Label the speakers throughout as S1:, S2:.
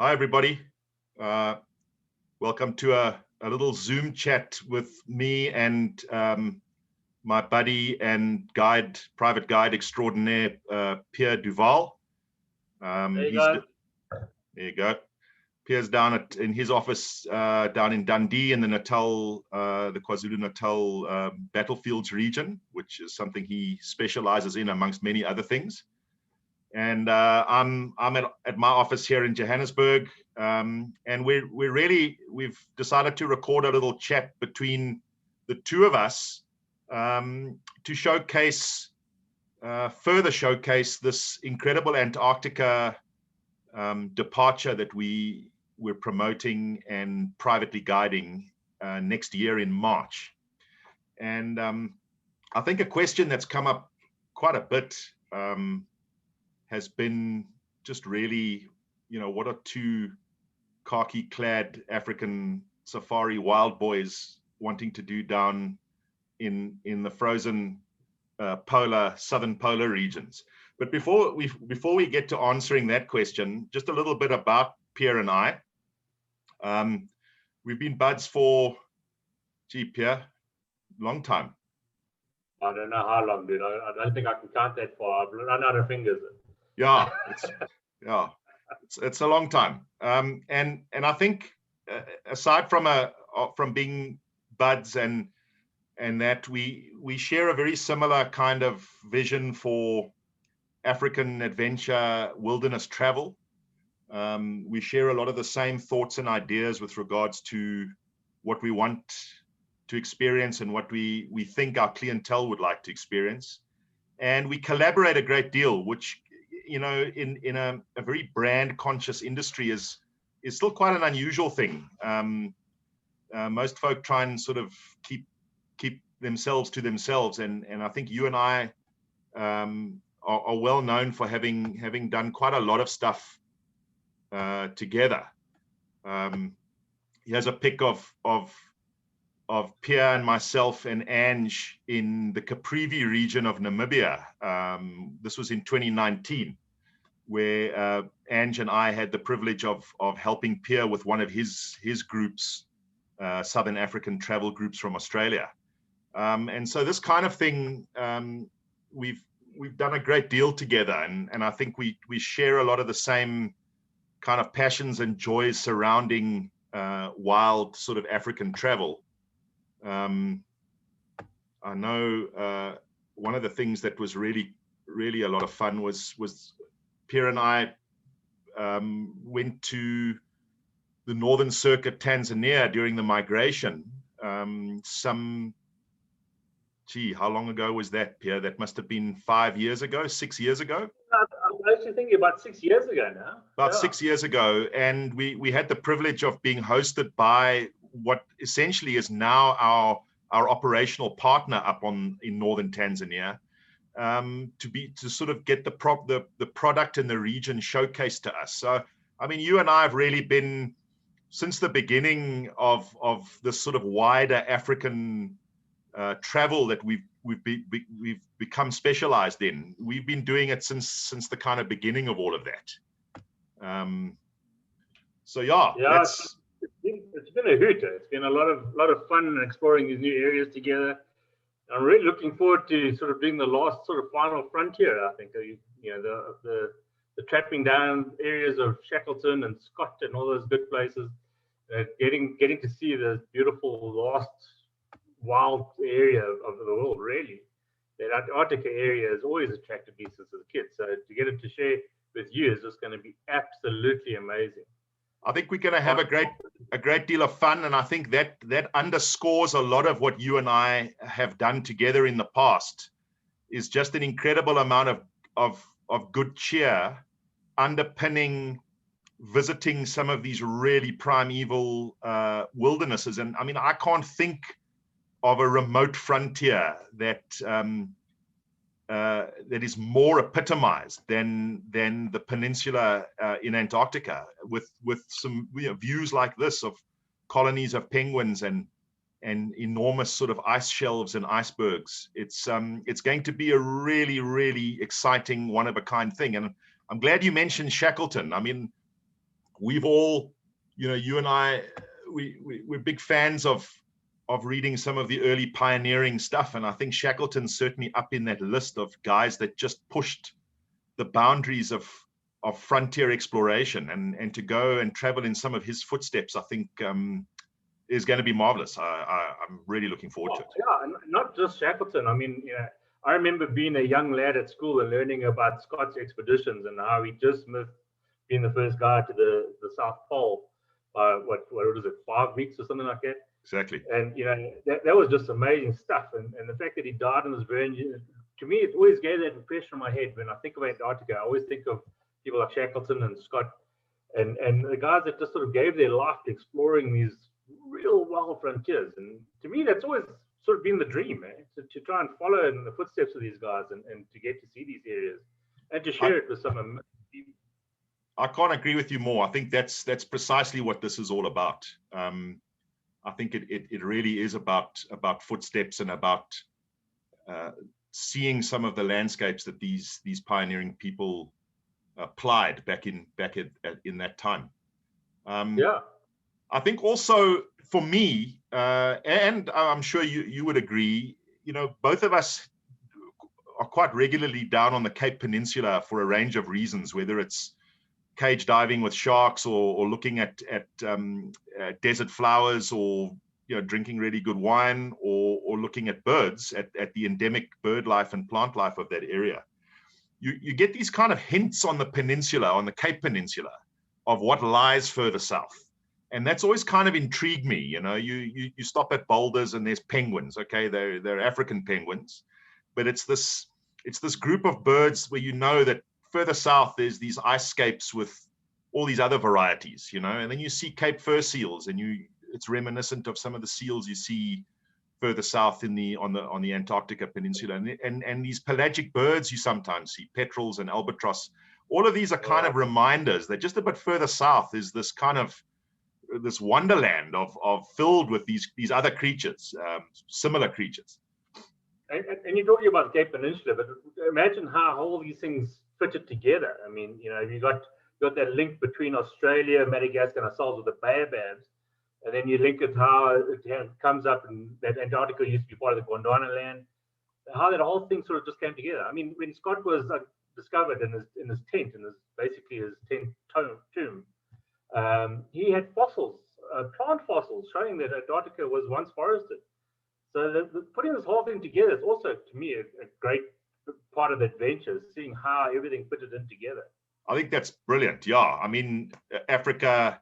S1: Hi, everybody. Welcome to a little Zoom chat with me and my buddy and private guide extraordinaire, Pierre Duval.
S2: There you
S1: go. Pierre's down in his office down in Dundee in the KwaZulu-Natal battlefields region, which is something he specializes in amongst many other things. And I'm at my office here in Johannesburg, and we've decided to record a little chat between the two of us to further showcase this incredible Antarctica departure that we're promoting and privately guiding next year in March. And I think a question that's come up quite a bit has been just really, what are two khaki-clad African safari wild boys wanting to do down in the frozen southern polar regions? But before we get to answering that question, just a little bit about Pierre and I. We've been buds for, Pierre, long time.
S2: I don't know how long, dude. I don't think I can count that far. I've run out of fingers.
S1: Yeah, it's a long time, and I think aside from being buds and that we share a very similar kind of vision for African adventure, wilderness travel. We share a lot of the same thoughts and ideas with regards to what we want to experience and what we think our clientele would like to experience, and we collaborate a great deal, which in a very brand conscious industry is still quite an unusual thing. Most folk try and sort of keep themselves to themselves, and I think you and I are well known for having done quite a lot of stuff together. Here's a pic of Pierre and myself and Ange in the Caprivi region of Namibia. This was in 2019, where Ange and I had the privilege of helping Pierre with one of his groups, Southern African travel groups from Australia. And so this kind of thing, we've done a great deal together, and I think we share a lot of the same kind of passions and joys surrounding wild sort of African travel. I know one of the things that was really a lot of fun was Pierre and I went to the Northern Circuit, Tanzania during the migration. How long ago was that, Pierre? That must have been 5 years ago, 6 years ago?
S2: I'm actually thinking about 6 years ago now.
S1: About 6 years ago, and we had the privilege of being hosted by what essentially is now our operational partner up in northern Tanzania, to sort of get the product in the region showcased to us. So, I mean, you and I have really been, since the beginning of this sort of wider African travel that we've become specialized in. We've been doing it since the kind of beginning of all of that. So yeah,
S2: it's been a hoot. It's been a lot of fun exploring these new areas together. I'm really looking forward to sort of doing the last sort of final frontier. I think the trapping down areas of Shackleton and Scott and all those good places. Getting to see the beautiful last wild area of the world. Really, that Antarctica area has always attracted me since I was a kid. So to get it to share with you is just going to be absolutely amazing.
S1: I think we're going to have a great deal of fun, and I think that underscores a lot of what you and I have done together in the past. Is just an incredible amount of good cheer underpinning visiting some of these really primeval wildernesses. And I mean, I can't think of a remote frontier that is more epitomized than the peninsula in Antarctica, with some views like this of colonies of penguins and enormous sort of ice shelves and icebergs. It's going to be a really exciting, one of a kind thing. And I'm glad you mentioned Shackleton. I mean, we've all, you and I, we're big fans of reading some of the early pioneering stuff. And I think Shackleton's certainly up in that list of guys that just pushed the boundaries of frontier exploration, and to go and travel in some of his footsteps, I think is going to be marvelous. I'm really looking forward to it.
S2: Yeah, and not just Shackleton. I mean, I remember being a young lad at school and learning about Scott's expeditions and how he just missed being the first guy to the South Pole by what was it, 5 weeks or something like that.
S1: Exactly.
S2: And that was just amazing stuff. And the fact that he died on his burn, to me, it always gave that impression in my head. When I think of Antarctica, I always think of people like Shackleton and Scott, and the guys that just sort of gave their life to exploring these real wild frontiers. And to me, that's always sort of been the dream, to try and follow in the footsteps of these guys, and to get to see these areas and to share it with some people.
S1: I can't agree with you more. I think that's precisely what this is all about. I think it really is about footsteps and about seeing some of the landscapes that these pioneering people applied back in that time.
S2: Yeah.
S1: I think also for me, and I'm sure you would agree, both of us are quite regularly down on the Cape Peninsula for a range of reasons, whether it's cage diving with sharks, or looking at desert flowers, or drinking really good wine, or looking at birds, at the endemic bird life and plant life of that area. You get these kind of hints on the peninsula, on the Cape Peninsula, of what lies further south. And that's always kind of intrigued me. You stop at boulders and there's penguins. Okay, they're African penguins, but it's this group of birds where that further south there's these ice scapes with all these other varieties, and then you see Cape fur seals, and it's reminiscent of some of the seals you see further south on the Antarctica Peninsula, and these pelagic birds you sometimes see, petrels and albatross. All of these are kind of reminders that just a bit further south is this kind of this wonderland of filled with these other creatures, similar creatures.
S2: And you're talking about the Cape Peninsula, but imagine how all these things fitted together. I mean, you got that link between Australia, Madagascar, and ourselves with the baobabs, and then you link it how it comes up, and that Antarctica used to be part of the Gondwana land. How that whole thing sort of just came together. I mean, when Scott was discovered in his tent, basically his tent tomb, he had fossils, plant fossils, showing that Antarctica was once forested. So putting this whole thing together is also, to me, a great part of the adventure, seeing how everything fitted in together.
S1: I think that's brilliant. Yeah, I mean, Africa,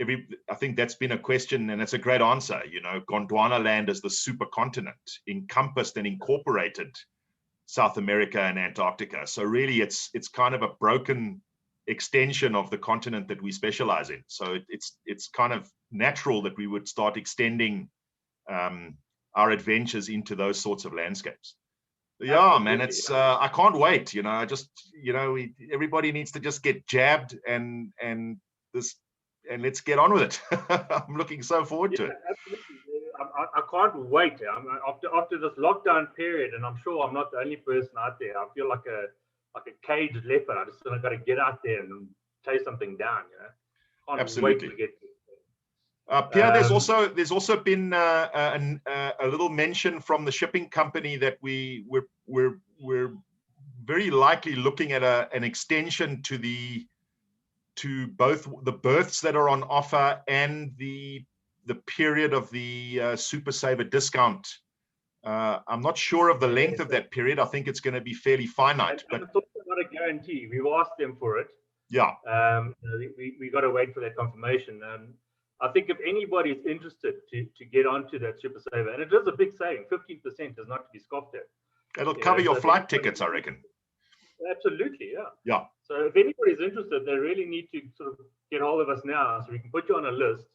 S1: I think that's been a question, and it's a great answer. Gondwana land is the supercontinent, encompassed and incorporated South America and Antarctica. So really, it's kind of a broken extension of the continent that we specialize in. So it's kind of natural that we would start extending our adventures into those sorts of landscapes. Yeah, man, it's I can't wait. Everybody needs to just get jabbed and let's get on with it. I'm looking so forward to it.
S2: Absolutely. I can't wait. After this lockdown period, and I'm sure I'm not the only person out there. I feel like a caged leopard. I just got to get out there and chase something down. Can't
S1: Absolutely.
S2: wait to get.
S1: Pierre, there's also been a little mention from the shipping company that we're very likely looking at an extension to both the berths that are on offer and the period of the Super Saver discount. I'm not sure of the length of that period. I think it's going to be fairly finite.
S2: But it's also not a guarantee. We've asked them for it.
S1: Yeah.
S2: We got to wait for that confirmation. I think if anybody is interested to get onto that Super Saver, and it is a big saving, 15% is not to be scoffed at.
S1: It'll cover your flight tickets, I reckon.
S2: Absolutely, yeah.
S1: Yeah.
S2: So if anybody's interested, they really need to sort of get hold of us now, so we can put you on a list,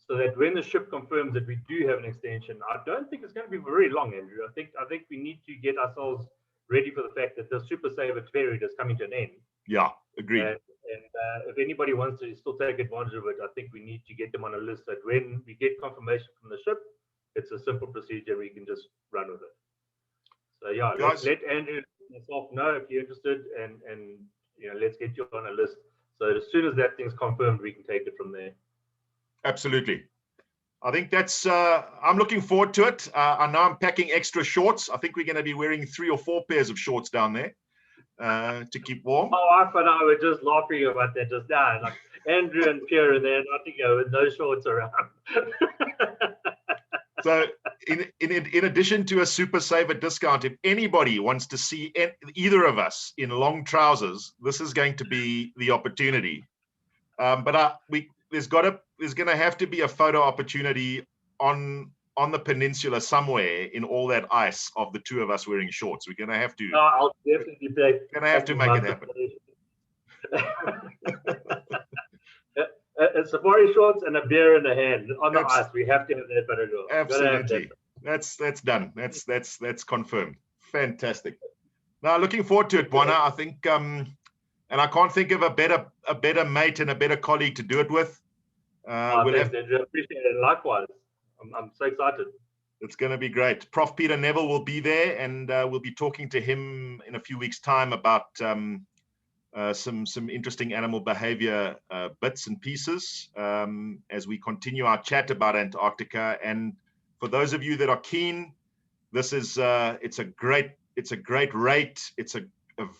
S2: so that when the ship confirms that we do have an extension, I don't think it's going to be very long, Andrew. I think we need to get ourselves ready for the fact that the Super Saver period is coming to an end.
S1: Yeah, agreed.
S2: And if anybody wants to still take advantage of it, I think we need to get them on a list that when we get confirmation from the ship, it's a simple procedure. We can just run with it. So yeah, let Andrew and myself know if you're interested, and let's get you on a list So as soon as that thing's confirmed, we can take it from there.
S1: Absolutely. I think that's, I'm looking forward to it. I know I'm packing extra shorts. I think we're going to be wearing 3 or 4 pairs of shorts down there to keep warm.
S2: My wife and I were just laughing about that just now. Like Andrew and Pierre are there in Antarctica with no shorts around.
S1: So in addition to a Super Saver discount, if anybody wants to see either of us in long trousers, this is going to be the opportunity. But there's going to have to be a photo opportunity on the peninsula somewhere in all that ice of the 2 of us wearing shorts. We're going to have to.
S2: No, I'll definitely
S1: going to have to make it happen.
S2: A safari shorts and a beer in the hand on the ice. We have to have that photo.
S1: Absolutely. That's done. That's confirmed. Fantastic. Now looking forward to it, Bwana. I think and I can't think of a better mate and a better colleague to do it with.
S2: Thanks, Andrew. Appreciate it. Likewise. I'm so excited.
S1: It's going to be great. Prof. Peter Neville will be there, and we'll be talking to him in a few weeks' time about some interesting animal behavior bits and pieces as we continue our chat about Antarctica. And for those of you that are keen, this is it's a great rate. It's a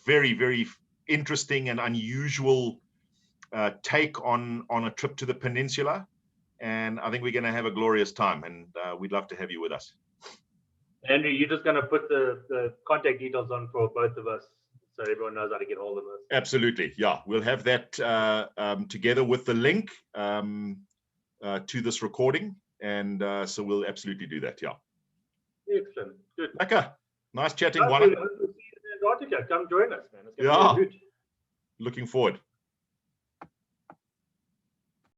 S1: very, very interesting and unusual take on a trip to the peninsula. And I think we're going to have a glorious time, and we'd love to have you with us.
S2: Andrew, you're just going to put the contact details on for both of us so everyone knows how to get hold of us.
S1: Absolutely. Yeah, we'll have that together with the link to this recording. And so we'll absolutely do that. Yeah.
S2: Excellent. Good.
S1: Lekker. Nice chatting.
S2: We'll see you in Antarctica. Come join us, man. It's
S1: gonna be a hoot. Looking forward.